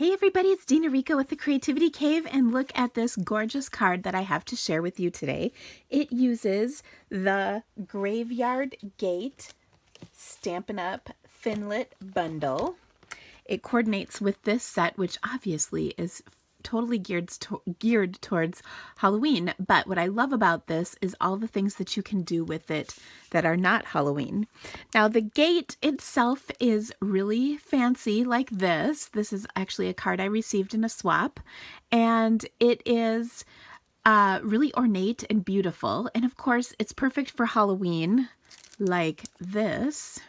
Hey everybody, it's Dina Rico with the Creativity Cave, and look at this gorgeous card that I have to share with you today. It uses the Graveyard Gate Stampin' Up! Thinlit bundle. It coordinates with this set, which obviously is totally geared towards Halloween, but what I love about this is all the things that you can do with it that are not Halloween. Now the gate itself is really fancy like this. This is actually a card I received in a swap, and it is really ornate and beautiful, and of course it's perfect for Halloween like this.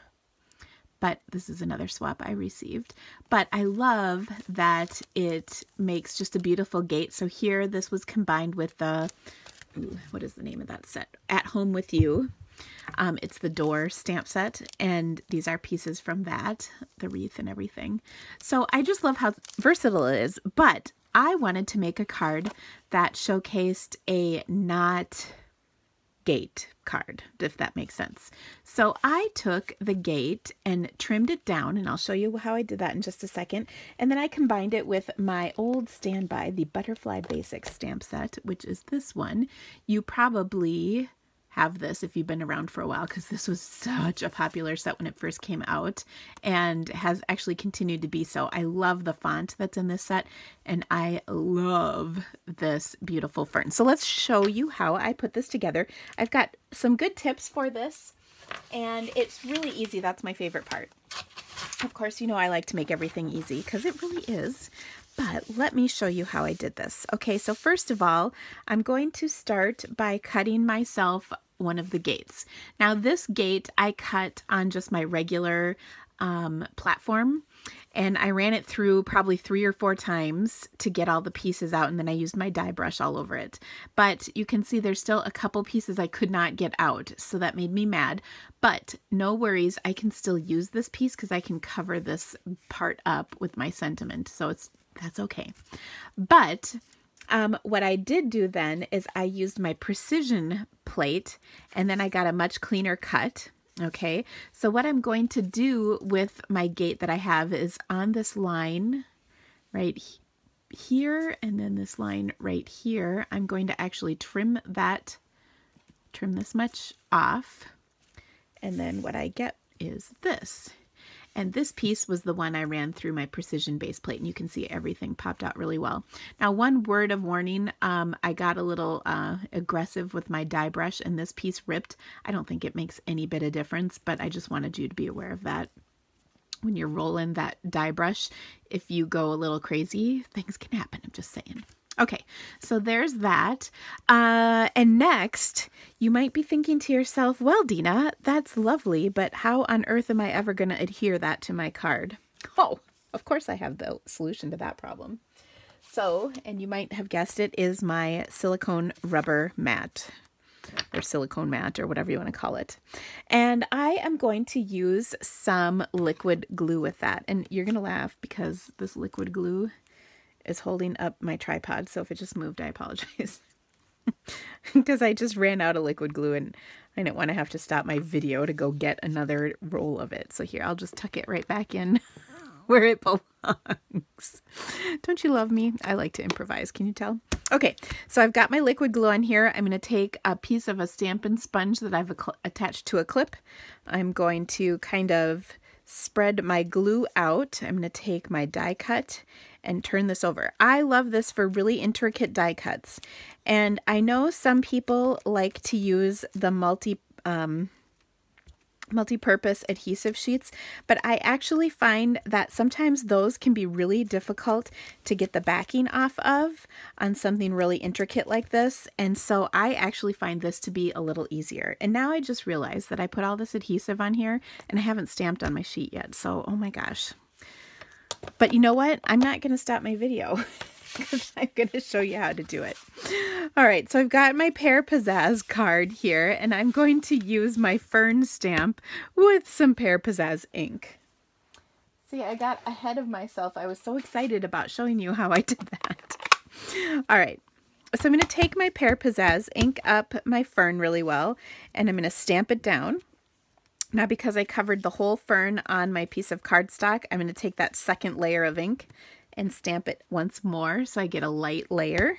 But this is another swap I received. But I love that it makes just a beautiful gate. So here, this was combined with the, what is the name of that set? At Home With You. It's the door stamp set, and these are pieces from that, the wreath and everything. So I just love how versatile it is, but I wanted to make a card that showcased a not gate card, if that makes sense. So I took the gate and trimmed it down, and I'll show you how I did that in just a second. And then I combined it with my old standby, the Butterfly Basics stamp set, which is this one. You probably have this if you've been around for a while, because this was such a popular set when it first came out and has actually continued to be so. I love the font that's in this set, and I love this beautiful fern. So let's show you how I put this together. I've got some good tips for this, and it's really easy. That's my favorite part. Of course, you know I like to make everything easy because it really is. But let me show you how I did this. Okay, so first of all, I'm going to start by cutting myself one of the gates. Now this gate I cut on just my regular platform, and I ran it through probably 3 or 4 times to get all the pieces out, and then I used my die brush all over it. But you can see there's still a couple pieces I could not get out, so that made me mad. But no worries, I can still use this piece because I can cover this part up with my sentiment, so that's okay. But what I did do then is I used my precision plate, and then I got a much cleaner cut. Okay, so what I'm going to do with my gate that I have is on this line right here, and then this line right here, I'm going to actually trim this much off, and then what I get is this. And this piece was the one I ran through my precision base plate, and you can see everything popped out really well. Now, one word of warning, I got a little aggressive with my die brush, and this piece ripped. I don't think it makes any bit of difference, but I just wanted you to be aware of that. When you're rolling that die brush, if you go a little crazy, things can happen. I'm just saying. Okay, so there's that. And next, you might be thinking to yourself, well, Dina, that's lovely, but how on earth am I ever going to adhere that to my card? Oh, of course I have the solution to that problem. So, and you might have guessed it, is my silicone rubber mat, or silicone mat, or whatever you want to call it. And I am going to use some liquid glue with that. And you're going to laugh because this liquid glue is holding up my tripod, so if it just moved, I apologize. Because I just ran out of liquid glue, and I didn't want to have to stop my video to go get another roll of it. So here, I'll just tuck it right back in where it belongs. Don't you love me? I like to improvise, can you tell? Okay, so I've got my liquid glue on here. I'm going to take a piece of a Stampin' Sponge that I've attached to a clip. I'm going to kind of spread my glue out. I'm going to take my die cut and turn this over. I love this for really intricate die cuts. And I know some people like to use the multi-purpose adhesive sheets, but I actually find that sometimes those can be really difficult to get the backing off of on something really intricate like this. And so I actually find this to be a little easier. And now I just realized that I put all this adhesive on here and I haven't stamped on my sheet yet. So, oh my gosh. But you know what? I'm not going to stop my video because I'm going to show you how to do it. All right, so I've got my Pear Pizzazz card here, and I'm going to use my fern stamp with some Pear Pizzazz ink. See, I got ahead of myself. I was so excited about showing you how I did that. All right, so I'm going to take my Pear Pizzazz, ink up my fern really well, and I'm going to stamp it down. Now, because I covered the whole fern on my piece of cardstock, I'm going to take that second layer of ink and stamp it once more so I get a light layer.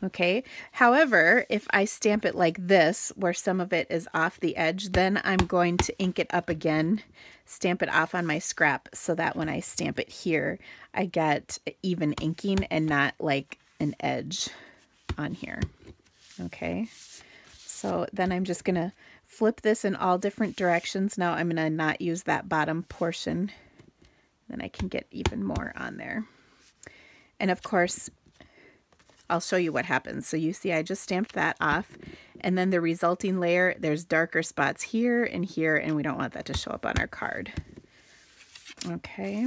Okay, however, if I stamp it like this, where some of it is off the edge, then I'm going to ink it up again, stamp it off on my scrap so that when I stamp it here, I get even inking and not like an edge on here. Okay, so then I'm just going to flip this in all different directions. Now I'm going to not use that bottom portion. Then I can get even more on there. And of course, I'll show you what happens. So you see I just stamped that off, and then the resulting layer, there's darker spots here, and we don't want that to show up on our card. Okay.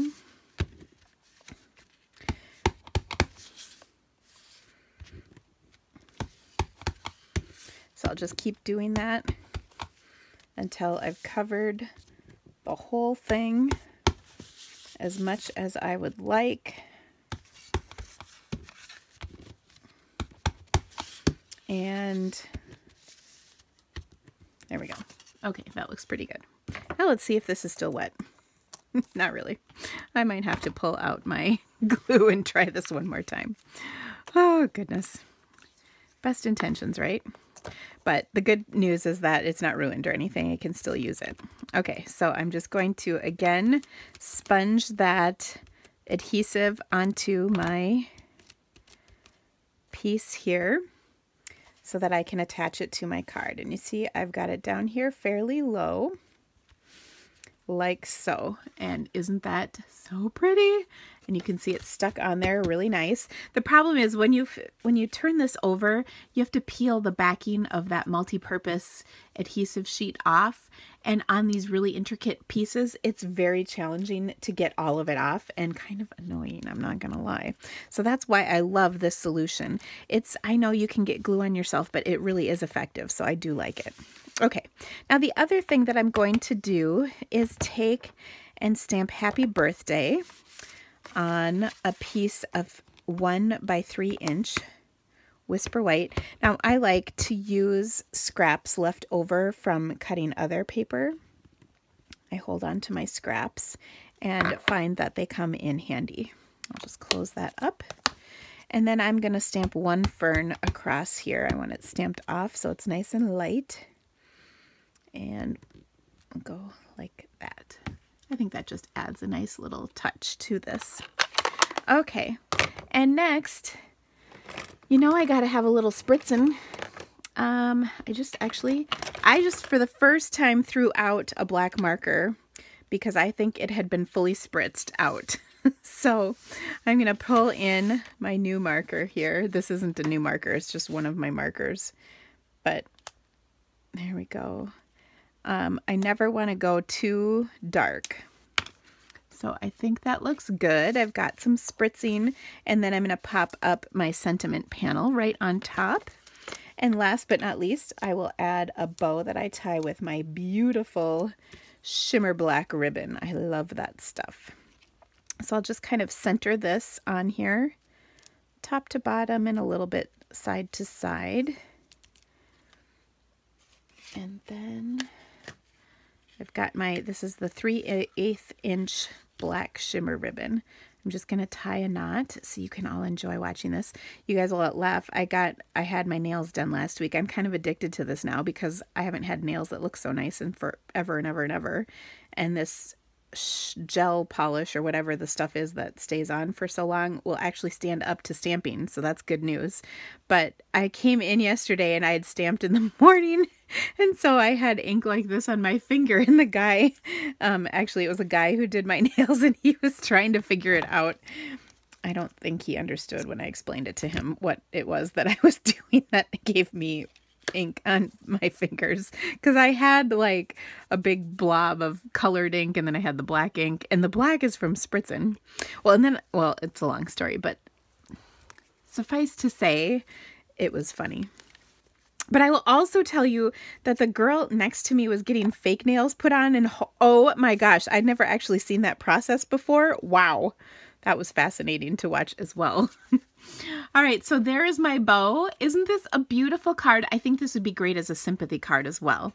So I'll just keep doing that until I've covered the whole thing as much as I would like. And there we go. Okay, that looks pretty good. Now let's see if this is still wet. Not really. I might have to pull out my glue and try this one more time. Oh, goodness. Best intentions, right? But the good news is that it's not ruined or anything. I can still use it. Okay, so I'm just going to, again, sponge that adhesive onto my piece here, so that I can attach it to my card. And you see I've got it down here fairly low, like so. And isn't that so pretty? And you can see it's stuck on there really nice. The problem is when you turn this over, you have to peel the backing of that multi-purpose adhesive sheet off. And on these really intricate pieces, it's very challenging to get all of it off and kind of annoying, I'm not gonna lie. So that's why I love this solution. I know you can get glue on yourself, but it really is effective, so I do like it. Okay, now the other thing that I'm going to do is take and stamp Happy Birthday on a piece of 1 by 3 inch Whisper White. Now I like to use scraps left over from cutting other paper. I hold on to my scraps and find that they come in handy. I'll just close that up. And then I'm going to stamp one fern across here. I want it stamped off so it's nice and light. And I'll go like that. I think that just adds a nice little touch to this. Okay, and next, you know I gotta have a little spritzing. I just for the first time threw out a black marker because I think it had been fully spritzed out. So I'm gonna pull in my new marker here. This isn't a new marker, it's just one of my markers. But there we go. I never want to go too dark. So I think that looks good. I've got some spritzing, and then I'm going to pop up my sentiment panel right on top. And last but not least, I will add a bow that I tie with my beautiful shimmer black ribbon. I love that stuff. So I'll just kind of center this on here, top to bottom and a little bit side to side. And then I've got this is the 3/8 inch black shimmer ribbon. I'm just going to tie a knot so you can all enjoy watching this. You guys will laugh. I had my nails done last week. I'm kind of addicted to this now because I haven't had nails that look so nice in forever and ever and ever. And this gel polish or whatever the stuff is that stays on for so long will actually stand up to stamping, so that's good news. But I came in yesterday and I had stamped in the morning, and so I had ink like this on my finger, and the guy, actually it was a guy who did my nails, and he was trying to figure it out. I don't think he understood when I explained it to him what it was that I was doing that gave me ink on my fingers, because I had like a big blob of colored ink and then I had the black ink, and the black is from spritzing. Well, it's a long story, but suffice to say it was funny. But I will also tell you that the girl next to me was getting fake nails put on, and oh my gosh, I'd never actually seen that process before. Wow, that was fascinating to watch as well. All right, so there is my bow. Isn't this a beautiful card? I think this would be great as a sympathy card as well.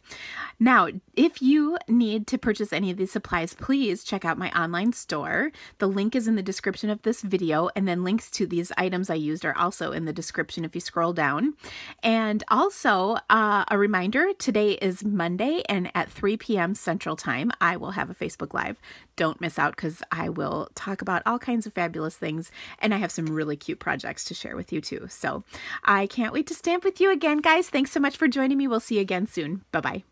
Now, if you need to purchase any of these supplies, please check out my online store. The link is in the description of this video, and then links to these items I used are also in the description if you scroll down. And also, a reminder, today is Monday, and at 3 p.m. Central Time, I will have a Facebook Live. Don't miss out because I will talk about all kinds of fabulous things, and I have some really cute projects to share with you too. So I can't wait to stamp with you again, guys. Thanks so much for joining me. We'll see you again soon. Bye-bye.